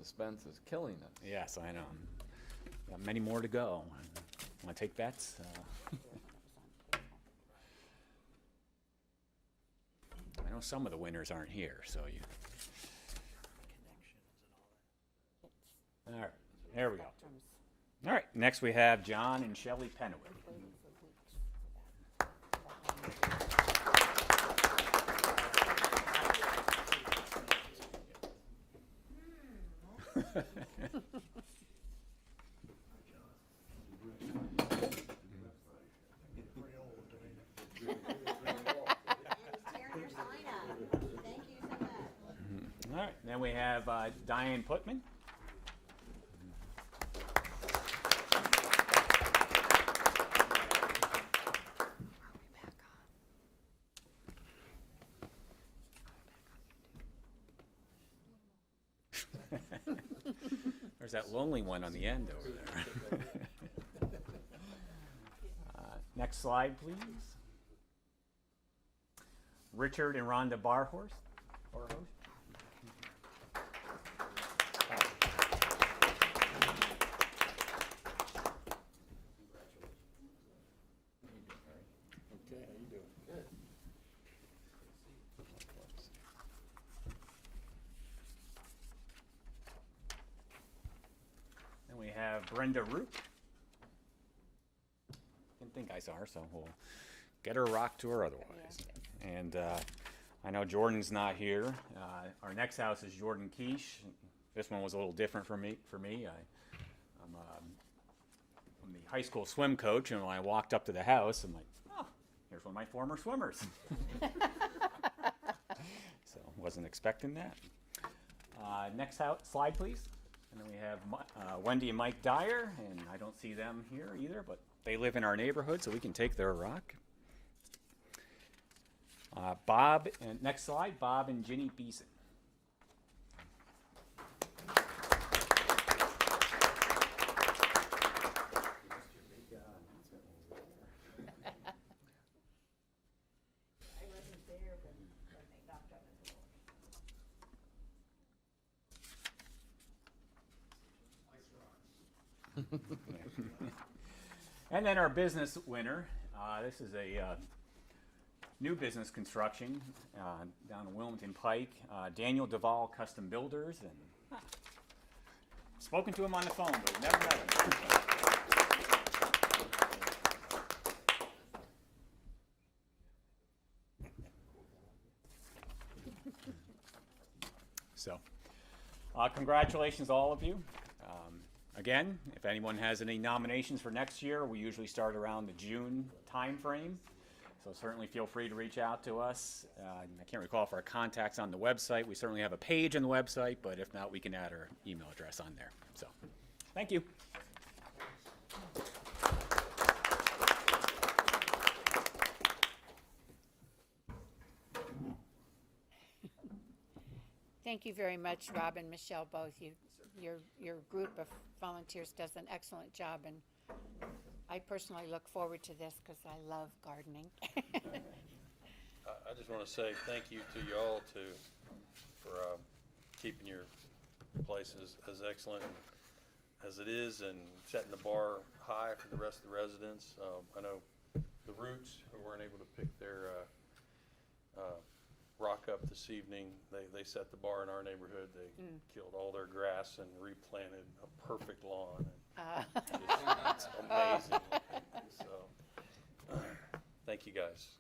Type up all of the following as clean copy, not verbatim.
suspense is killing us. Yes, I know. Got many more to go. Want to take bets? I know some of the winners aren't here, so you. All right, there we go. All right, next we have John and Shelley Pennewick. All right, then we have Diane Putman. There's that lonely one on the end over there. Next slide, please. Richard and Rhonda Barhorst. Okay, how you doing? Good. Then we have Brenda Root. Didn't think I saw her, so we'll get her a rock to her otherwise. And I know Jordan's not here. Our next house is Jordan Quiche. This one was a little different for me. I'm the high school swim coach, and when I walked up to the house, I'm like, oh, here's one of my former swimmers. So wasn't expecting that. Next slide, please. And then we have Wendy and Mike Dyer, and I don't see them here either, but they live in our neighborhood, so we can take their rock. Bob, and next slide, Bob and Ginny Beeson. And then our business winner. This is a new business construction down in Wilmington Pike. Daniel Duvall Custom Builders, and spoken to him on the phone, but never met him. So, congratulations, all of you. Again, if anyone has any nominations for next year, we usually start around the June time frame. So certainly feel free to reach out to us. I can't recall if our contact's on the website. We certainly have a page on the website, but if not, we can add our email address on there. So, thank you. Thank you very much, Rob and Michelle, both. Your group of volunteers does an excellent job, and I personally look forward to this because I love gardening. I just want to say thank you to you all for keeping your places as excellent as it is and setting the bar high for the rest of the residents. I know the Roots, who weren't able to pick their rock up this evening, they set the bar in our neighborhood. They killed all their grass and replanted a perfect lawn. It's amazing. So, thank you guys.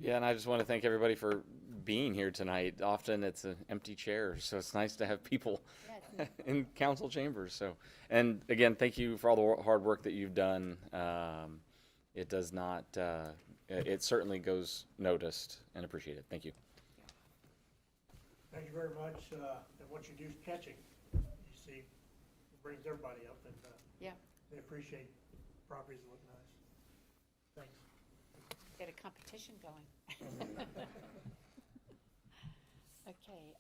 Yeah, and I just want to thank everybody for being here tonight. Often it's an empty chair, so it's nice to have people in council chambers. So, and again, thank you for all the hard work that you've done. It does not, it certainly goes noticed and appreciated. Thank you. Thank you very much. And what you do is catching. You see, it brings everybody up, and Yeah, they appreciate properties that look nice. Thanks. get a competition going. Okay,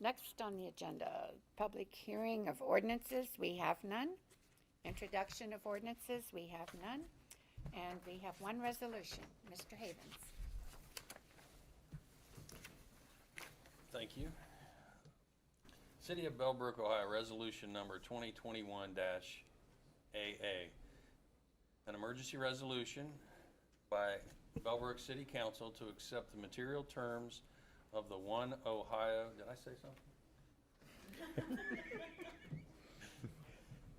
next on the agenda, public hearing of ordinances, we have none. Introduction of ordinances, we have none. And we have one resolution. Mr. Havens. Thank you. City of Bellbrook, Ohio, resolution number 2021-AA. An emergency resolution by Bellbrook City Council to accept the material terms of the One Ohio, did I say something?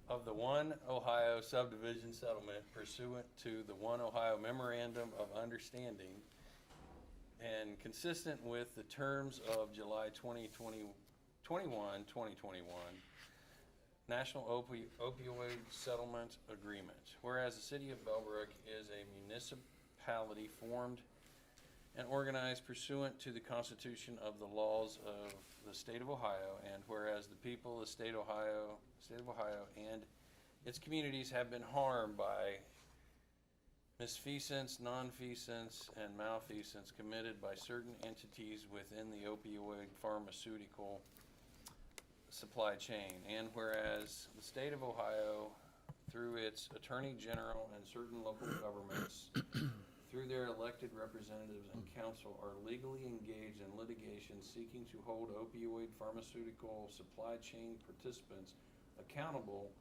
Of the One Ohio subdivision settlement pursuant to the One Ohio Memorandum of Understanding and consistent with the terms of July 2021 National Opioid Settlement Agreement. Whereas the City of Bellbrook is a municipality formed and organized pursuant to the Constitution of the laws of the State of Ohio, and whereas the people of the State of Ohio and its communities have been harmed by misfeasance, nonfeasance, and malfeasance committed by certain entities within the opioid pharmaceutical supply chain, and whereas the State of Ohio, through its Attorney General and certain local governments, through their elected representatives and council, are legally engaged in litigation seeking to hold opioid pharmaceutical supply chain participants accountable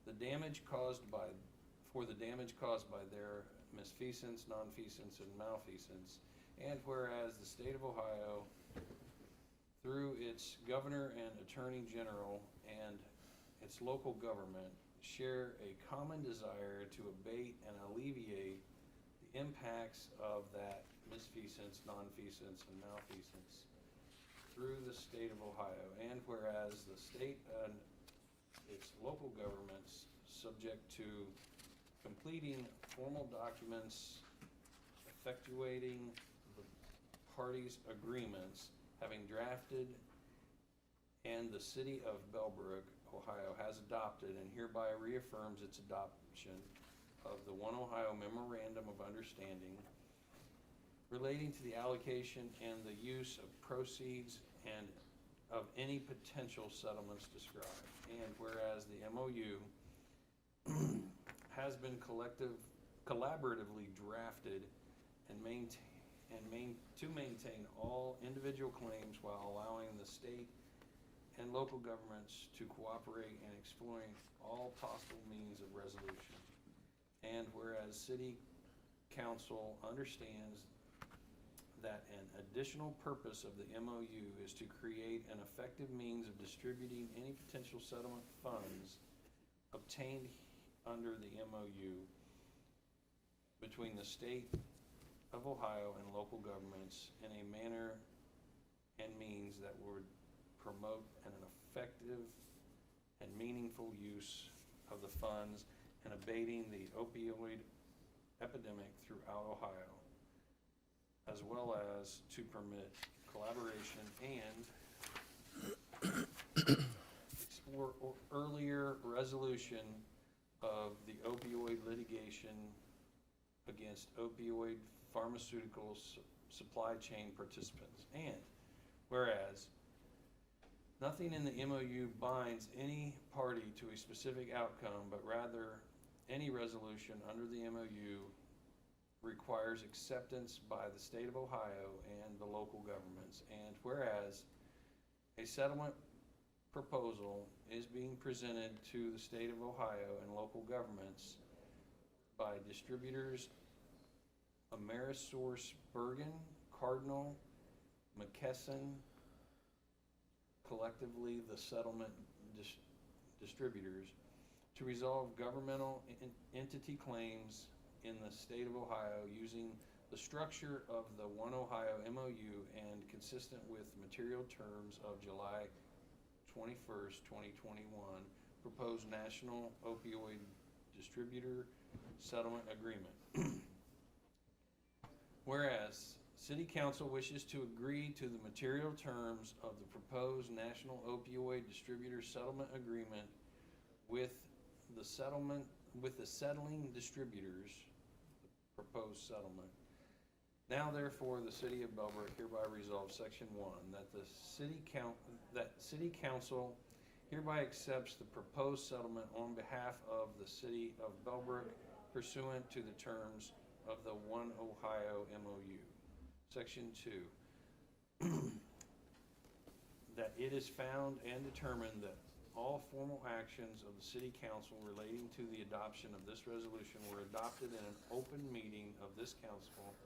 for the damage caused by their misfeasance, nonfeasance, and malfeasance. And whereas the State of Ohio, through its Governor and Attorney General and its local government, share a common desire to abate and alleviate the impacts of that misfeasance, nonfeasance, and malfeasance through the State of Ohio. And whereas the state and its local governments, subject to completing formal documents effectuating the parties' agreements, having drafted, and the City of Bellbrook, Ohio, has adopted and hereby reaffirms its adoption of the One Ohio Memorandum of Understanding relating to the allocation and the use of proceeds and of any potential settlements described. And whereas the MOU has been collaboratively drafted and to maintain all individual claims while allowing the state and local governments to cooperate and exploring all possible means of resolution. And whereas City Council understands that an additional purpose of the MOU is to create an effective means of distributing any potential settlement funds obtained under the MOU between the State of Ohio and local governments in a manner and means that would promote an effective and meaningful use of the funds and abating the opioid epidemic throughout Ohio, as well as to permit collaboration and explore earlier resolution of the opioid litigation against opioid pharmaceutical supply chain participants. And whereas nothing in the MOU binds any party to a specific outcome, but rather any resolution under the MOU requires acceptance by the State of Ohio and the local governments. And whereas a settlement proposal is being presented to the State of Ohio and local governments by distributors Amerisource Bergen, Cardinal, McKesson, collectively the settlement distributors, to resolve governmental entity claims in the State of Ohio using the structure of the One Ohio MOU and consistent with material terms of July 21st, 2021, proposed National Opioid Distributor Settlement Agreement. Whereas City Council wishes to agree to the material terms of the proposed National Opioid Distributor Settlement Agreement with the settling distributors, the proposed settlement. Now therefore, the City of Bellbrook hereby resolves Section 1, that the City Council hereby accepts the proposed settlement on behalf of the City of Bellbrook pursuant to the terms of the One Ohio MOU. Section 2. that it is found and determined that all formal actions of the city council relating to the adoption of this resolution were adopted in an open meeting of this council,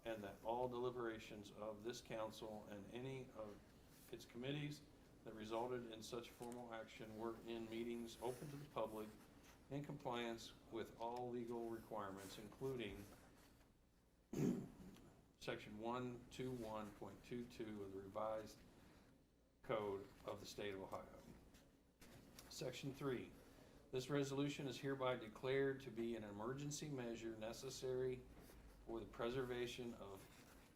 and that all deliberations of this council and any of its committees that resulted in such formal action were in meetings open to the public in compliance with all legal requirements, including Section 121.22 of the revised code of the state of Ohio. Section 3, this resolution is hereby declared to be an emergency measure necessary for the preservation of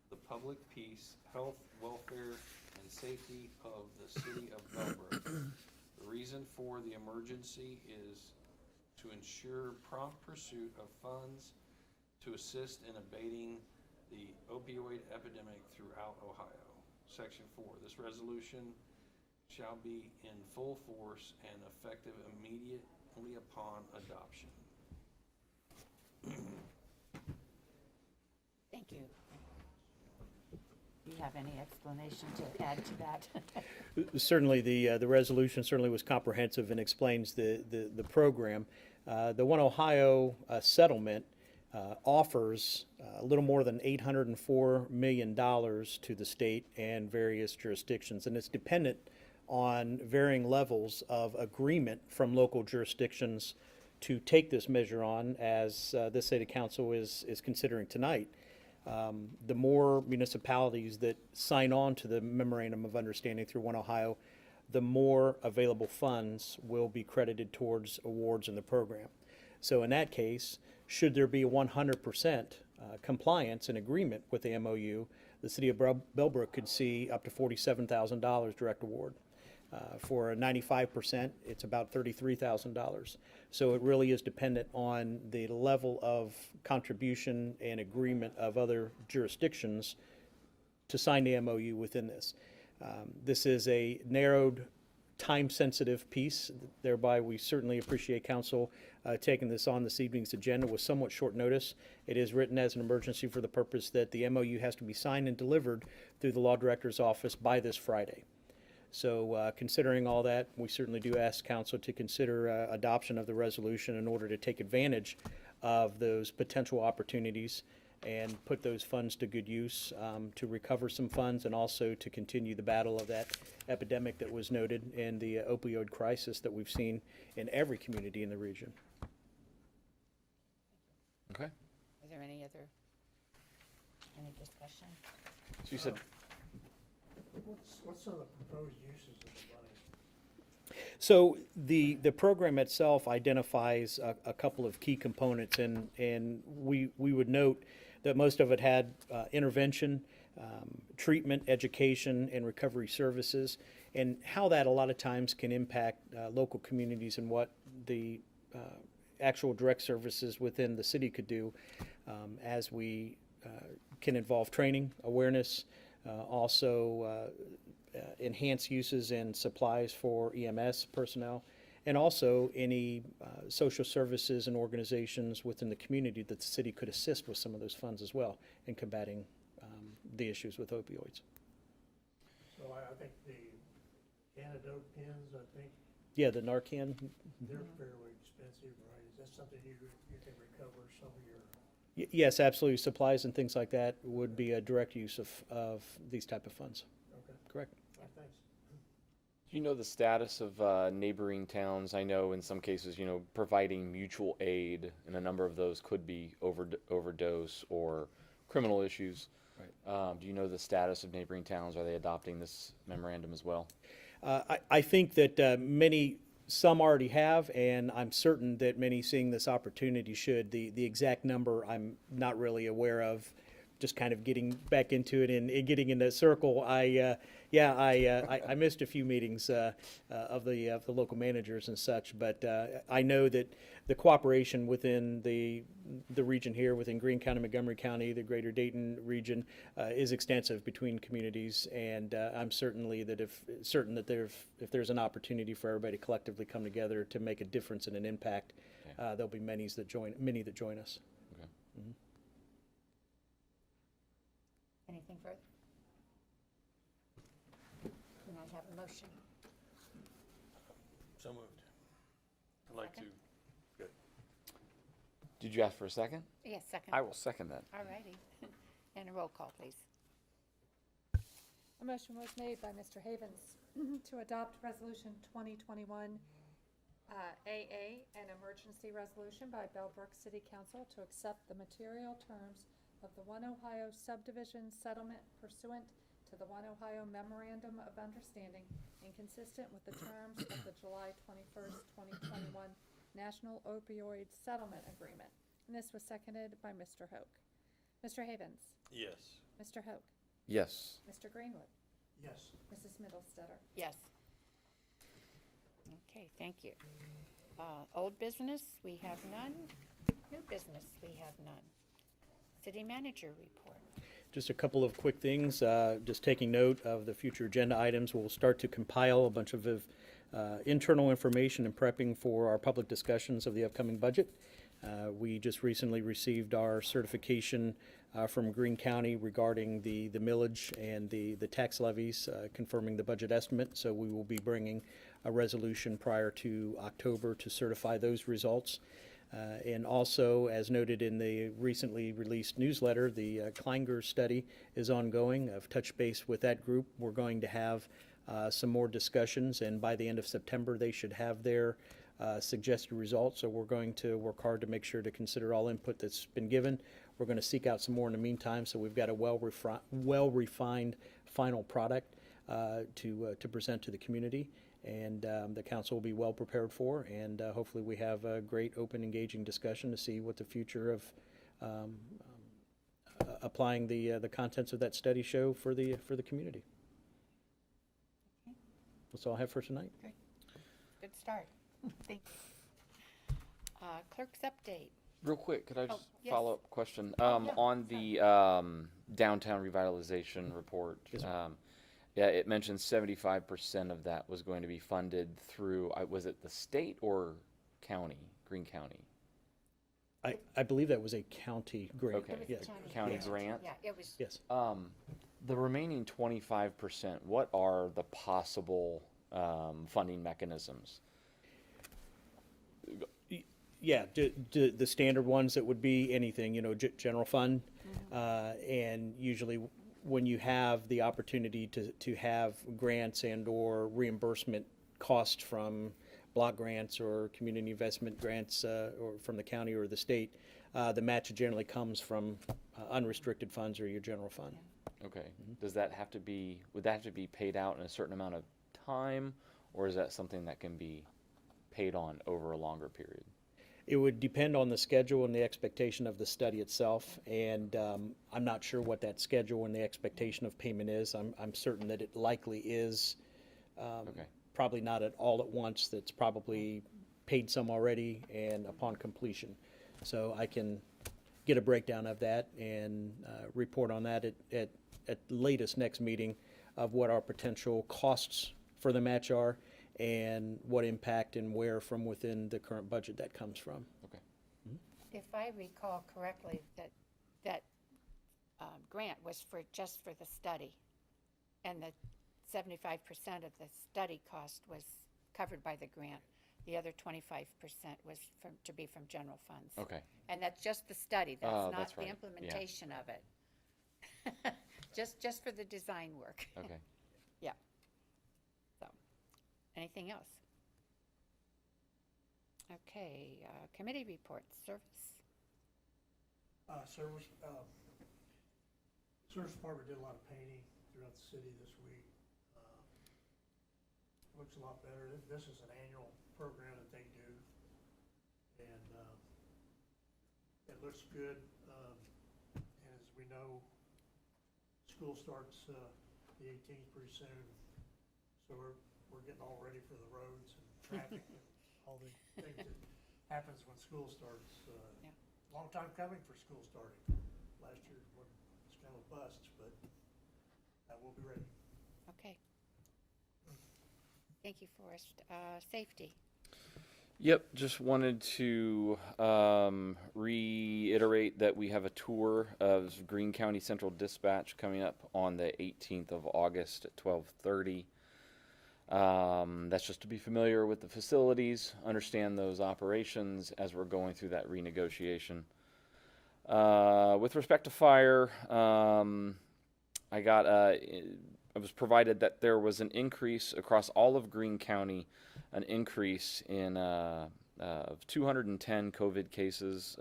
the public peace, health, welfare, and safety of the city of Bellbrook. The reason for the emergency is to ensure prompt pursuit of funds to assist in abating the opioid epidemic throughout Ohio. Section 4, this resolution shall be in full force and effective immediately upon adoption. Thank you. Do you have any explanation to add to that? Certainly, the resolution certainly was comprehensive and explains the program. The One Ohio settlement offers a little more than $804 million to the state and various jurisdictions, and it's dependent on varying levels of agreement from local jurisdictions to take this measure on, as this city council is considering tonight. The more municipalities that sign on to the memorandum of understanding through One Ohio, the more available funds will be credited towards awards in the program. So in that case, should there be 100% compliance and agreement with the MOU, the city of Bellbrook could see up to $47,000 direct award. For a 95%, it's about $33,000. So it really is dependent on the level of contribution and agreement of other jurisdictions to sign the MOU within this. This is a narrowed, time-sensitive piece. Thereby, we certainly appreciate council taking this on this evening's agenda with somewhat short notice. It is written as an emergency for the purpose that the MOU has to be signed and delivered through the law director's office by this Friday. So considering all that, we certainly do ask council to consider adoption of the resolution in order to take advantage of those potential opportunities and put those funds to good use to recover some funds and also to continue the battle of that epidemic that was noted and the opioid crisis that we've seen in every community in the region. Okay. Is there any discussion? So you said, What's some of the proposed uses of the money? So the program itself identifies a couple of key components, and we would note that most of it had intervention, treatment, education, and recovery services, and how that a lot of times can impact local communities and what the actual direct services within the city could do, as we can involve training, awareness, also enhanced uses in supplies for EMS personnel, and also any social services and organizations within the community that the city could assist with some of those funds as well in combating the issues with opioids. So I think the antidote pens, I think, Yeah, the Narcan. they're fairly expensive, right? Is that something you can recover some of your? Yes, absolutely. Supplies and things like that would be a direct use of these type of funds. Okay, Correct. thanks. do you know the status of neighboring towns? I know in some cases, providing mutual aid, and a number of those could be overdose or criminal issues. Right. Do you know the status of neighboring towns? Are they adopting this memorandum as well? I think that some already have, and I'm certain that many seeing this opportunity should. The exact number I'm not really aware of. Just kind of getting back into it and getting in the circle. I missed a few meetings of the local managers and such, but I know that the cooperation within the region here, within Greene County, Montgomery County, the greater Dayton region, is extensive between communities, and I'm certainly that if there's an opportunity for everybody to collectively come together to make a difference and an impact, there'll be many that join us. Okay. Mm-hmm. Anything further? Can I I have a motion? So moved. I'd like to, good. Did you ask for a second? Yes, second. I will second that. All righty. And a roll call, please. A motion was made by Mr. Havens to adopt Resolution 2021 AA, an emergency resolution by Bellbrook City Council to accept the material terms of the One Ohio subdivision settlement pursuant to the One Ohio Memorandum of Understanding and consistent with the terms of the July 21st, 2021 National Opioid Settlement Agreement. And this was seconded by Mr. Hoke. Mr. Havens, Yes. Mr. Hoke, Yes. Mr. Greenwood, Yes. Mrs. Middlestetter. Yes. Okay, thank you. Old business, we have none. New business, we have none. City manager report. Just a couple of quick things, just taking note of the future agenda items. We'll start to compile a bunch of internal information and prepping for our public discussions of the upcoming budget. We just recently received our certification from Greene County regarding the millage and the tax levies, confirming the budget estimate. So we will be bringing a resolution prior to October to certify those results. And also, as noted in the recently released newsletter, the Kleinger study is ongoing. I've touched base with that group. We're going to have some more discussions, and by the end of September, they should have their suggested results. So we're going to work hard to make sure to consider all input that's been given. We're going to seek out some more in the meantime, so we've got a well-refined final product to present to the community. And the council will be well prepared for, and hopefully we have a great, open, engaging discussion to see what the future of applying the contents of that study show for the community. That's all I have for tonight. Good start. Thanks. Clerk's update. Real quick, could I just yes. follow-up question? Yeah, On the downtown revitalization report, Yes, sir. yeah, it mentions 75% of that was going to be funded through, was it the state or county, Greene County? I believe that was a county grant. Okay. It was Yes. a County Yes. grant? Yeah, it was. Yes. The remaining 25%, what are the possible funding mechanisms? Yeah, the standard ones that would be anything, general fund. And usually when you have the opportunity to have grants and or reimbursement costs from block grants or community investment grants or from the county or the state, the match generally comes from unrestricted funds or your general fund. Okay. Would that have to be paid out in a certain amount of time, or is that something that can be paid on over a longer period? It would depend on the schedule and the expectation of the study itself, and I'm not sure what that schedule and the expectation of payment is. I'm certain that it likely is Okay. probably not at all at once. That's probably paid some already and upon completion. So I can get a breakdown of that and report on that at latest next meeting of what our potential costs for the match are and what impact and where from within the current budget that comes from. Okay. If I recall correctly, that grant was just for the study, and the 75% of the study cost was covered by the grant. The other 25% was to be from general funds. Okay. And that's just the study. That's Oh, not that's the right. Yeah. implementation of it. Just for the design work. Okay. Yeah. So, anything else? Okay, committee reports, service. Service department did a lot of painting throughout the city this week. Looks a lot better. This is an annual program that they do. And it looks good. And as we know, school starts the 18th pretty soon. So we're getting all ready for the roads and traffic and all the things that happens when school starts. Yeah. Long time coming for school starting. Last year was kind of a bust, but we'll be ready. Okay. Thank you, Forrest. Safety. Yep, just wanted to reiterate that we have a tour of Greene County Central Dispatch coming up on the 18th of August at 12:30. That's just to be familiar with the facilities, understand those operations as we're going through that renegotiation. With respect to fire, I was provided that there was an increase across all of Greene County, an increase in of 210 COVID cases,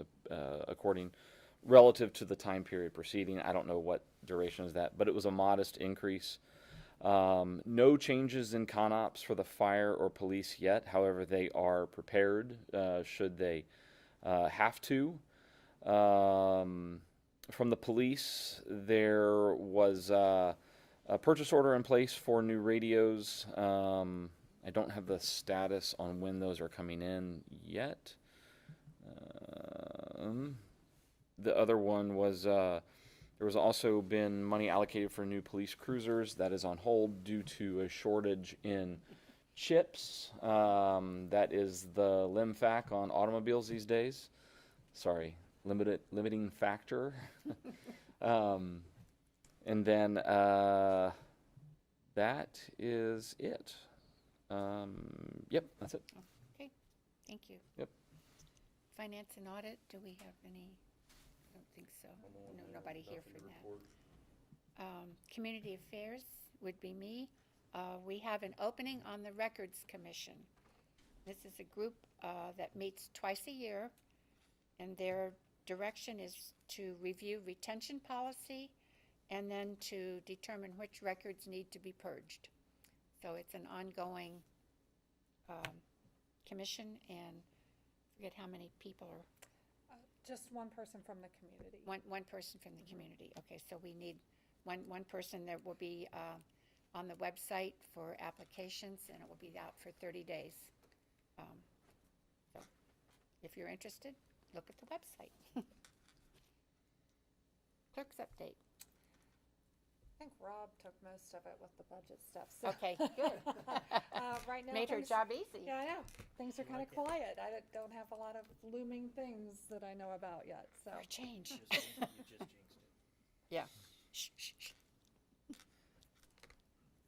relative to the time period preceding. I don't know what duration is that, but it was a modest increase. No changes in CONOPS for the fire or police yet. However, they are prepared should they have to. From the police, there was a purchase order in place for new radios. I don't have the status on when those are coming in yet. The other one was there was also been money allocated for new police cruisers. That is on hold due to a shortage in chips. That is the LIMFAC on automobiles these days. Sorry, limiting factor. And then that is it. Yep, that's it. Okay, thank you. Yep. Finance and audit, do we have any? I don't think so. No, nobody here for that. Community affairs would be me. We have an opening on the Records Commission. This is a group that meets twice a year, and their direction is to review retention policy and then to determine which records need to be purged. So it's an ongoing commission, and I forget how many people are. Just one person from the community. One person from the community. Okay, so we need one person that will be on the website for applications, and it will be out for 30 days. So if you're interested, look at the website. Clerk's update. I think Rob took most of it with the budget stuff. So. Okay, good. Right now, Made her things- job easy. Yeah, I know. Things are kind of quiet. I don't have a lot of looming things that I know about yet. So. For a change. You just jinxed it. Yeah. Shh, shh, shh.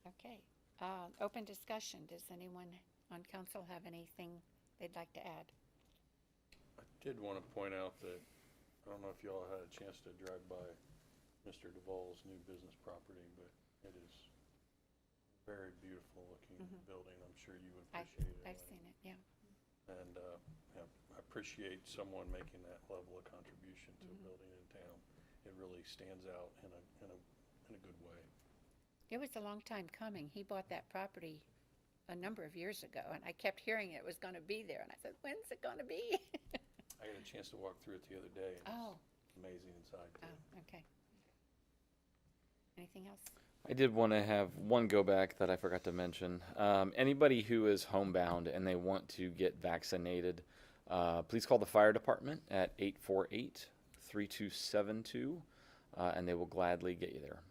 Okay. Open discussion. Does anyone on council have anything they'd like to add? I did want to point out that, I don't know if y'all had a chance to drive by Mr. Duvall's new business property, but it is very beautiful looking building. I'm sure you would appreciate it. I've seen it, yeah. And yeah, I appreciate someone making that level of contribution to a building in town. It really stands out in a good way. It was a long time coming. He bought that property a number of years ago, and I kept hearing it was going to be there, and I said, when's it going to be? I had a chance to walk through it the other day, and Oh. it's amazing inside too. Oh, okay. Anything else? I did want to have one go back that I forgot to mention. Anybody who is homebound and they want to get vaccinated, please call the fire department at 848-3272, and they will gladly get you there.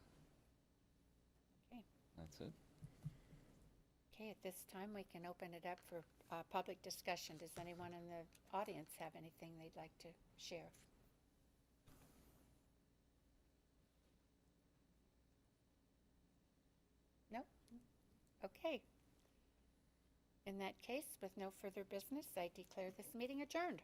Okay. That's it. Okay, at this time, we can open it up for public discussion. Does anyone in the audience have anything they'd like to share? No? Okay. In that case, with no further business, I declare this meeting adjourned.